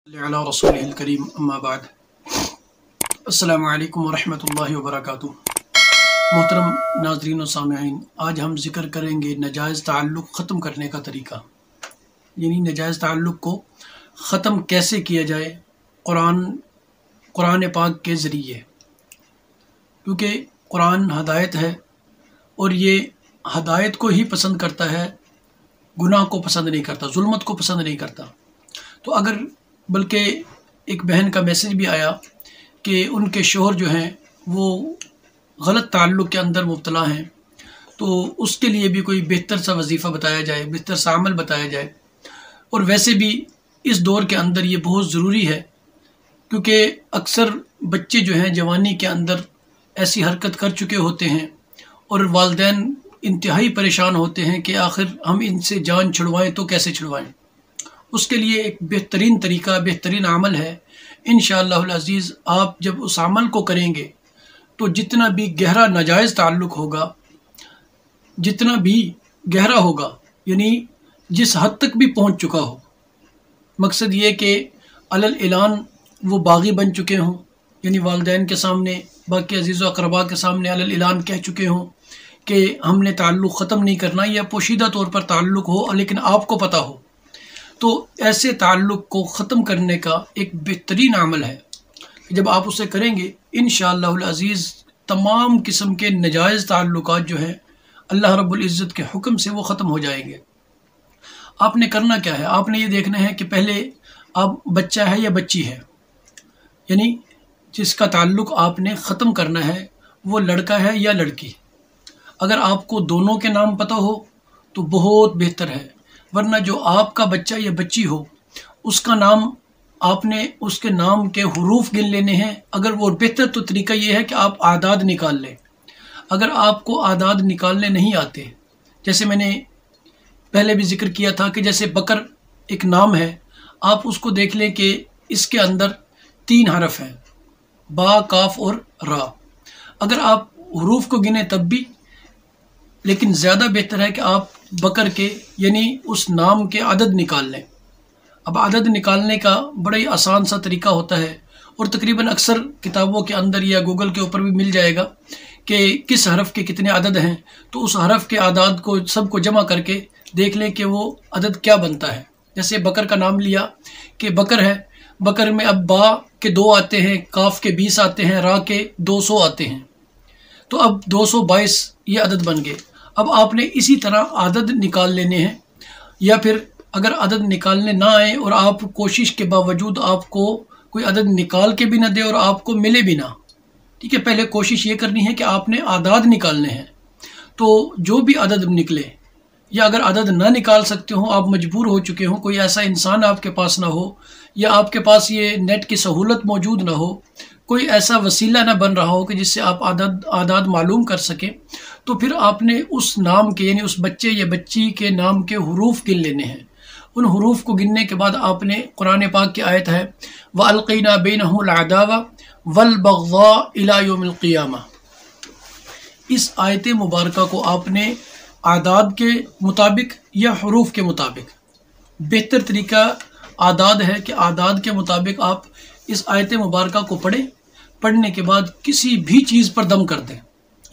अला रसूलिल करीम अम्मा बाद। अस्सलामु अलैकुम वरहमतुल्लाहि वबरकातुहू। मोहतरम नाज़रीन और सामईन, आज हम ज़िक्र करेंगे नाजायज़ ताल्लुक़ ख़त्म करने का तरीका, यानी नाजायज़ ताल्लुक़ को ख़त्म कैसे किया जाए कुरान पाक के ज़रिए, क्योंकि कुरान हदायत है और ये हदायत को ही पसंद करता है, गुनाह को पसंद नहीं करता, जुल्मत को पसंद नहीं करता। तो अगर बल्कि एक बहन का मैसेज भी आया कि उनके शोहर जो हैं वो गलत ताल्लुक़ के अंदर मुब्तला हैं, तो उसके लिए भी कोई बेहतर सा वजीफ़ा बताया जाए, बेहतर सा अमल बताया जाए। और वैसे भी इस दौर के अंदर ये बहुत ज़रूरी है, क्योंकि अक्सर बच्चे जो हैं जवानी के अंदर ऐसी हरकत कर चुके होते हैं और वालिदैन इंतहाई परेशान होते हैं कि आखिर हम इनसे जान छुड़वाएँ तो कैसे छुड़वाएँ। उसके लिए एक बेहतरीन तरीका, बेहतरीन अमल है। इंशाअल्लाहुल अज़ीज़ आप जब उस अमल को करेंगे तो जितना भी गहरा नाजायज़ ताल्लुक़ होगा, जितना भी गहरा होगा, यानी जिस हद तक भी पहुंच चुका हो, मकसद ये कि अलल ऐलान वो बागी बन चुके हों, यानी वालिदैन के सामने, बाकी अज़ीज़ व अक़रबा के सामने अलल ऐलान कह चुके हों कि हमने ताल्लुक़ ख़त्म नहीं करना, या पोशीदा तौर पर ताल्लुक़ हो लेकिन आपको पता हो, तो ऐसे ताल्लुक़ को ख़त्म करने का एक बेहतरीन अमल है। जब आप उसे करेंगे इंशाअल्लाहुल अज़ीज़ तमाम किस्म के नाजायज़ ताल्लुक़ात जो हैं अल्लाह रब्बुल इज़्ज़त के हुक्म से वो ख़त्म हो जाएंगे। आपने करना क्या है, आपने ये देखना है कि पहले आप बच्चा है या बच्ची है, यानी जिसका ताल्लुक़ आपने ख़त्म करना है वो लड़का है या लड़की। अगर आपको दोनों के नाम पता हो तो बहुत बेहतर है, वरना जो आपका बच्चा या बच्ची हो उसका नाम आपने उसके नाम के हुरूफ गिन लेने हैं। अगर वो बेहतर तो तरीका ये है कि आप आदाद निकाल लें। अगर आपको आदाद निकालने नहीं आते, जैसे मैंने पहले भी जिक्र किया था कि जैसे बकर एक नाम है, आप उसको देख लें कि इसके अंदर 3 हरफ हैं, बा, काफ और रा। अगर आप हुरूफ को गिने तब भी, लेकिन ज़्यादा बेहतर है कि आप बकर के यानी उस नाम के अदद निकाल लें। अब अदद निकालने का बड़ा ही आसान सा तरीका होता है और तकरीबन अक्सर किताबों के अंदर या गूगल के ऊपर भी मिल जाएगा कि किस हरफ के कितने अदद हैं। तो उस हरफ के आदाद को सबको जमा करके देख लें कि वो अदद क्या बनता है। जैसे बकर का नाम लिया कि बकर है, बकर में अब बा के 2 आते हैं, काफ के 20 आते हैं, रा के 200 आते हैं, तो अब 222 ये अदद बन गए। अब आपने इसी तरह अदद निकाल लेने हैं, या फिर अगर अदद निकालने ना आए और आप कोशिश के बावजूद आपको कोई अदद निकाल के भी ना दे और आपको मिले भी ना, ठीक है, पहले कोशिश ये करनी है कि आपने आदाद निकालने हैं। तो जो भी अदद निकले, या अगर अदद ना निकाल सकते हो, आप मजबूर हो चुके हो, कोई ऐसा इंसान आपके पास ना हो, या आपके पास ये नेट की सहूलत मौजूद ना हो, कोई ऐसा वसीला ना बन रहा हो कि जिससे आप आदाद मालूम कर सकें, तो फिर आपने उस नाम के यानी उस बच्चे या बच्ची के नाम के हुरूफ गिन लेने हैं। उन हुरूफ को गिनने के बाद आपने कुरान पाक की आयत है व अलक़ीना बैनहुमुल अदावा वल बग़ज़ा इला यौमिल क़ियामा, इस आयत मुबारका को आपने आदाद के मुताबिक या हुरूफ के मुताबिक, बेहतर तरीका आदाद है कि आदाद के मुताबिक आप इस आयत मुबारका को पढ़ें। पढ़ने के बाद किसी भी चीज़ पर दम कर दें,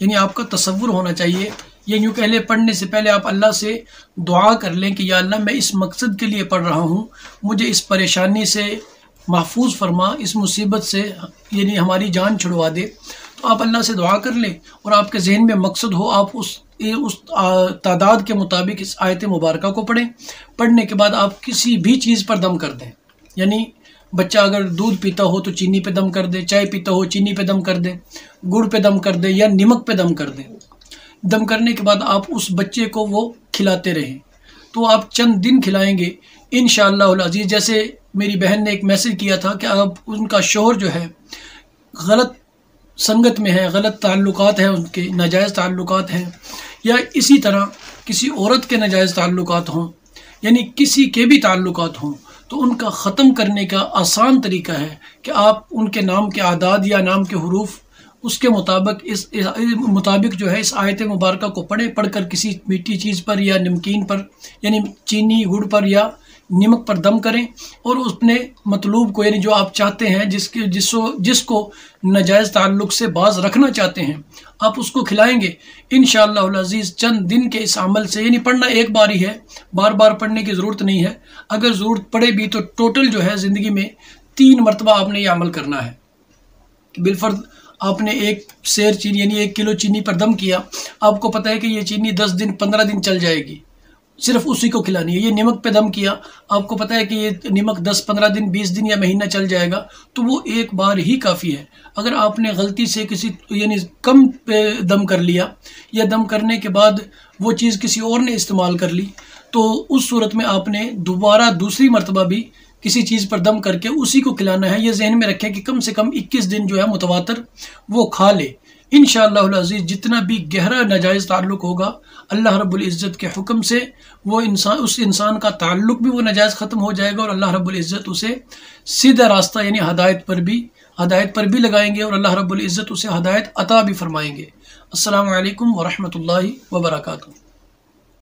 यानी आपका तसव्वुर होना चाहिए, या यूँ कह लें पढ़ने से पहले आप अल्लाह से दुआ कर लें कि या अल्लाह मैं इस मकसद के लिए पढ़ रहा हूँ, मुझे इस परेशानी से महफूज फरमा, इस मुसीबत से यानी हमारी जान छुड़वा दे। तो आप अल्लाह से दुआ कर लें और आपके जहन में मकसद हो, आप उस तादाद के मुताबिक इस आयत मुबारका को पढ़ें। पढ़ने के बाद आप किसी भी चीज़ पर दम कर दें, यानी बच्चा अगर दूध पीता हो तो चीनी पे दम कर दे, चाय पीता हो चीनी पे दम कर दे, गुड़ पे दम कर दे, या नमक पे दम कर दे। दम करने के बाद आप उस बच्चे को वो खिलाते रहें। तो आप चंद दिन खिलाएंगे इंशाअल्लाहुल अज़ीज़। जैसे मेरी बहन ने एक मैसेज किया था कि अब उनका शोहर जो है गलत संगत में है, गलत ताल्लुकात हैं, उनके नाजायज़ ताल्लुकात हैं, या इसी तरह किसी औरत के नाजायज़ ताल्लुकात हों, यानी किसी के भी ताल्लुकात हों, तो उनका ख़त्म करने का आसान तरीका है कि आप उनके नाम के आदाद या नाम के हुरूफ उसके मुताबिक जो है इस आयत मुबारका को पढ़ें। पढ़कर किसी मीठी चीज़ पर या नमकीन पर, यानी चीनी गुड़ पर या नमक पर दम करें और अपने मतलूब को, यानी जो आप चाहते हैं, जिसको नाजायज़ ताल्लुक़ से बाज रखना चाहते हैं, आप उसको खिलाएंगे इंशाअल्लाह अज़ीज़। चंद दिन के इस अमल से, यानी पढ़ना एक बार ही है, बार बार पढ़ने की ज़रूरत नहीं है। अगर ज़रूरत पड़े भी तो टोटल जो है ज़िंदगी में 3 मरतबा आपने ये अमल करना है। बिलफर्द आपने 1 सेर चीनी यानी 1 किलो चीनी पर दम किया, आपको पता है कि ये चीनी 10 दिन 15 दिन चल जाएगी, सिर्फ उसी को खिलानी है। ये नमक पे दम किया, आपको पता है कि ये नमक 10-15 दिन 20 दिन या महीना चल जाएगा, तो वो एक बार ही काफ़ी है। अगर आपने गलती से किसी यानी कम पे दम कर लिया या दम करने के बाद वो चीज़ किसी और ने इस्तेमाल कर ली, तो उस सूरत में आपने दोबारा दूसरी मरतबा भी किसी चीज़ पर दम करके उसी को खिलाना है। ये जहन में रखें कि कम से कम 21 दिन जो है मुतवातर वो खा ले इंशाअल्लाह अज़ीज़। जितना भी गहरा नाजायज़ ताल्लुक़ होगा, अल्लाह रब्बुल इज़्ज़त के हुक्म से वो उस इंसान का ताल्लुक़ भी वो नाजायज़ ख़त्म हो जाएगा और अल्लाह रब्बुल इज़्ज़त उसे सीधा रास्ता यानी हदायत पर भी लगाएंगे और अल्लाह रब्बुल इज़्ज़त उसे हदायत अता भी फरमाएंगे। अस्सलामु अलैकुम व रहमतुल्लाहि व बरकातुहू।